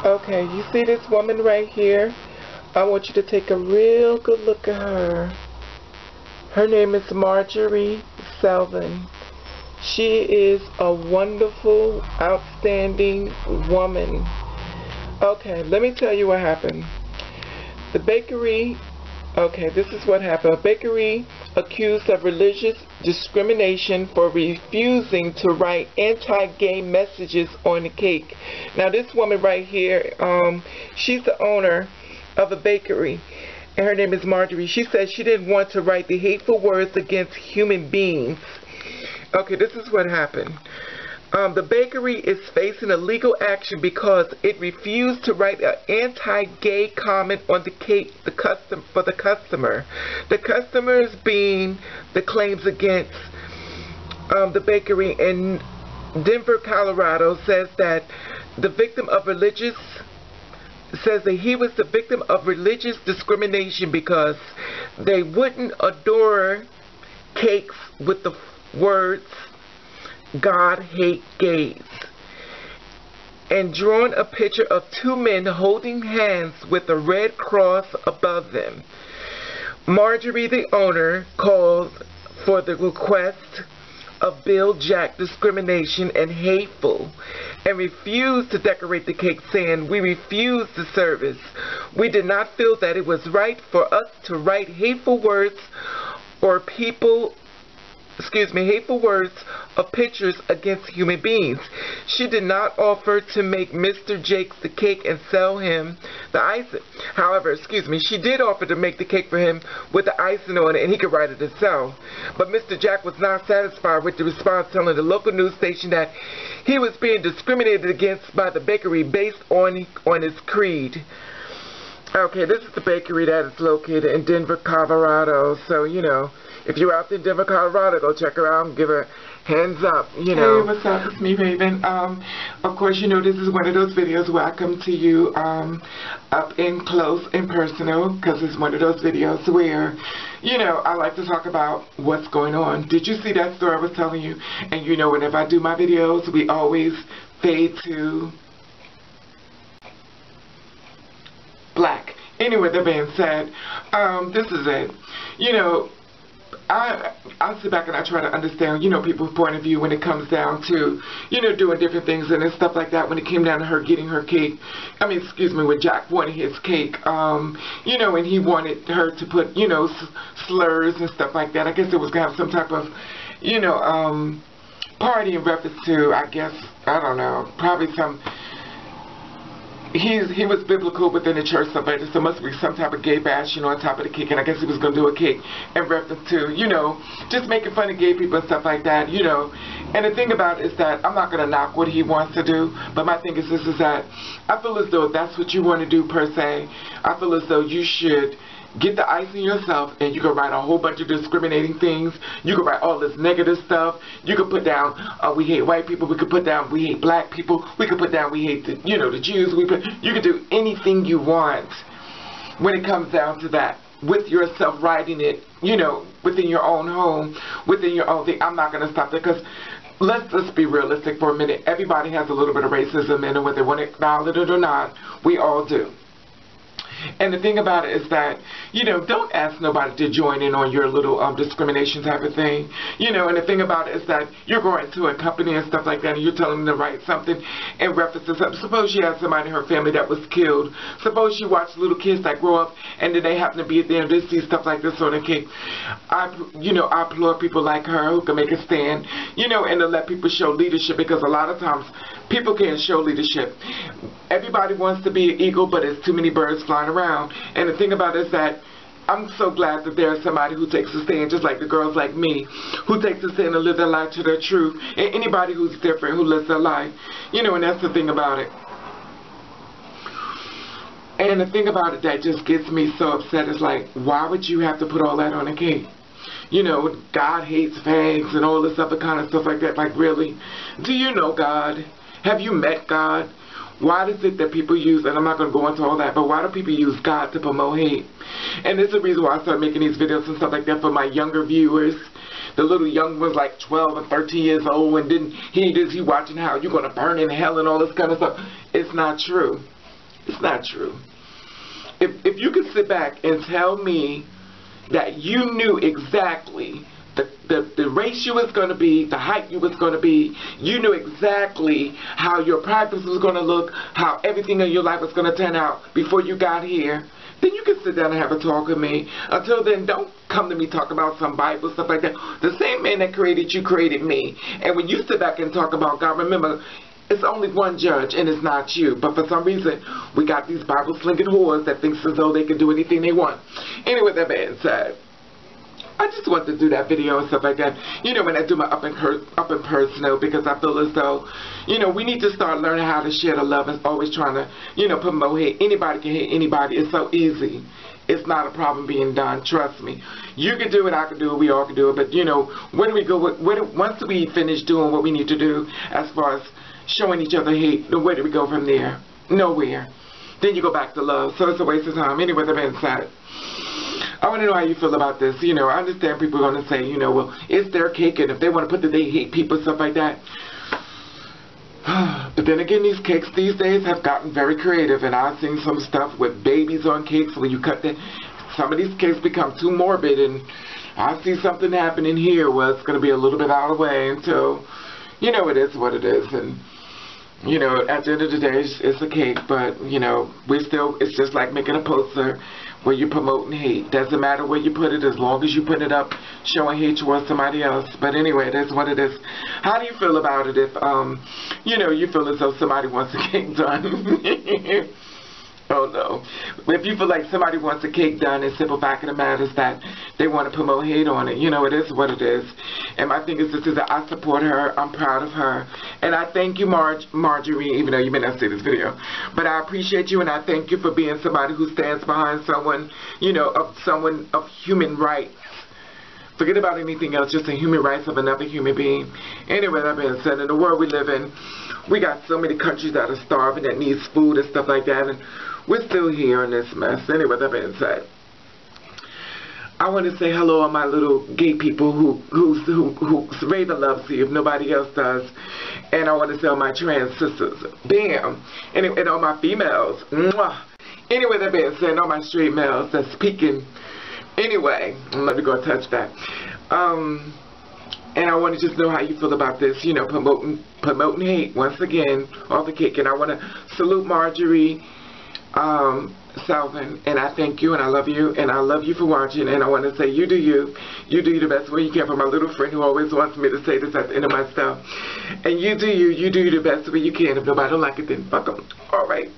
Okay, you see this woman right here? I want you to take a real good look at her. Her name is Marjorie Silva. She is a wonderful, outstanding woman. Okay, let me tell you what happened. The bakery, okay, this is what happened. A bakery accused of religious discrimination for refusing to write anti-gay messages on the cake. Now this woman right here, she's the owner of a bakery, and her name is Marjorie. She said she didn't want to write the hateful words against human beings. Okay, this is what happened. The bakery is facing a legal action because it refused to write an anti-gay comment on the cake for the customer. The customers being the claims against the bakery in Denver, Colorado, says that the victim of religious he was the victim of religious discrimination because they wouldn't adorn cakes with the words "God hate gays" and drawn a picture of two men holding hands with a red cross above them. Marjorie, the owner, called for the request of Bill Jack discrimination and hateful and refused to decorate the cake, saying, "We refused the service. We did not feel that it was right for us to write hateful words or hateful words of pictures against human beings." She did not offer to make Mr. Jake the cake and sell him the icing. However, she did offer to make the cake for him with the icing on it and he could write it himself. But Mr. Jack was not satisfied with the response, telling the local news station that he was being discriminated against by the bakery based on his creed. Okay, this is the bakery that is located in Denver, Colorado. So, if you're out in Denver, Colorado, go check her out and give her hands up, Hey, what's up? It's me, Raven. Of course, this is one of those videos where I come to you up in close and personal, because it's one of those videos where, I like to talk about what's going on. Did you see that story I was telling you? And whenever I do my videos, we always fade to black. Anyway, that being said, this is it. I sit back and I try to understand, people's point of view when it comes down to, doing different things and stuff like that. When it came down to her getting her cake, when Jack wanted his cake, and he wanted her to put, slurs and stuff like that. I guess it was going to have some type of, party in reference to, I don't know, probably some. He was biblical within the church, so there must be some type of gay bash, on top of the cake, and I guess he was going to do a cake in reference to, just making fun of gay people and stuff like that, And the thing about it is that I'm not going to knock what he wants to do, but my thing is this, is that I feel as though if that's what you want to do per se, I feel as though you should get the icing yourself, and you can write a whole bunch of discriminating things. You can write all this negative stuff. You can put down, we hate white people. We could put down, we hate black people. We could put down, we hate the, the Jews. You can do anything you want when it comes down to that, with yourself writing it, within your own home, within your own thing. I'm not going to stop there, because let's just be realistic for a minute. Everybody has a little bit of racism in it, whether they want to acknowledge it or not. We all do. And the thing about it is that, don't ask nobody to join in on your little discrimination type of thing. And the thing about it is that you're going to a company and stuff like that, and you're telling them to write something in reference to something. Suppose she has somebody in her family that was killed. Suppose she watched little kids that grow up, and then they happen to be there and they see stuff like this on the cake. I applaud people like her who can make a stand, and to let people show leadership, because a lot of times people can't show leadership. Everybody wants to be an eagle, but there's too many birds flying around. And the thing about it is that I'm so glad that there's somebody who takes a stand, just like the girls like me, who takes a stand and live their life to their truth. And anybody who's different, who lives their life, and that's the thing about it. And the thing about it that just gets me so upset is like, why would you have to put all that on a cake? God hates fags and all this other kind of stuff like that. Like, really? Do you know God? Have you met God? Why is it that people use, and I'm not going to go into all that, but why do people use God to promote hate? And this is the reason why I started making these videos and stuff like that for my younger viewers. The little young ones like 12 and 13 years old, and then he watching how you're going to burn in hell and all this kind of stuff. It's not true. It's not true. If you could sit back and tell me that you knew exactly the race you was going to be, the height you was going to be, you knew exactly how your practice was going to look, how everything in your life was going to turn out before you got here, then you can sit down and have a talk with me. Until then, don't come to me talk about some Bible stuff like that. The same man that created you created me. And when you sit back and talk about God, remember, it's only one judge, and it's not you. But for some reason, we got these Bible-slinging whores that thinks as though they can do anything they want. Anyway, that being said, I just wanted to do that video and stuff like that. You know, when I do my up and personal, because I feel as though, you know, we need to start learning how to share the love and always trying to, you know, promote hate. Anybody can hate anybody. It's so easy. It's not a problem being done. Trust me. You can do it. I can do it. We all can do it. But, you know, when we go, once we finish doing what we need to do as far as showing each other hate, where do we go from there? Nowhere. Then you go back to love. So it's a waste of time. Anyway, that being said, I want to know how you feel about this. You know, I understand people are going to say, you know, well, it's their cake, and if they want to put that they hate people, stuff like that. But then again, these cakes these days have gotten very creative, and I've seen some stuff with babies on cakes. When you cut them, some of these cakes become too morbid, and I see something happening here where it's going to be a little bit out of the way until, you know, it is what it is. And you know, at the end of the day, it's a cake, but, you know, it's just like making a poster where you're promoting hate. Doesn't matter where you put it, as long as you put it up showing hate towards somebody else. But anyway, that's what it is. How do you feel about it if, you know, you feel as though somebody wants a cake done? Oh no. If you feel like somebody wants a cake done, and simple fact of the matter is that they want to promote hate on it. You know, it is what it is. And my thing is that I support her. I'm proud of her. And I thank you, Marjorie, even though you may not see this video. But I appreciate you, and I thank you for being somebody who stands behind someone, you know, of human rights. Forget about anything else, just the human rights of another human being. Anyway, that being said, in the world we live in, we got so many countries that are starving, that needs food and stuff like that, and we're still here in this mess. Anyway, that being said, I want to say hello to my little gay people who Raven loves you if nobody else does. And I want to say all my trans sisters, bam, and all my females, mwah. Anyway, that being said, all my straight males that's speaking. Anyway, let me go touch that. And I want to just know how you feel about this, you know, promoting hate once again off the cake. And I want to salute Marjorie Silva, and I thank you, and I love you, and I love you for watching. And I want to say, you do you the best way you can. For my little friend who always wants me to say this at the end of my stuff, and you do you the best way you can. If nobody don't like it, then fuck them. All right.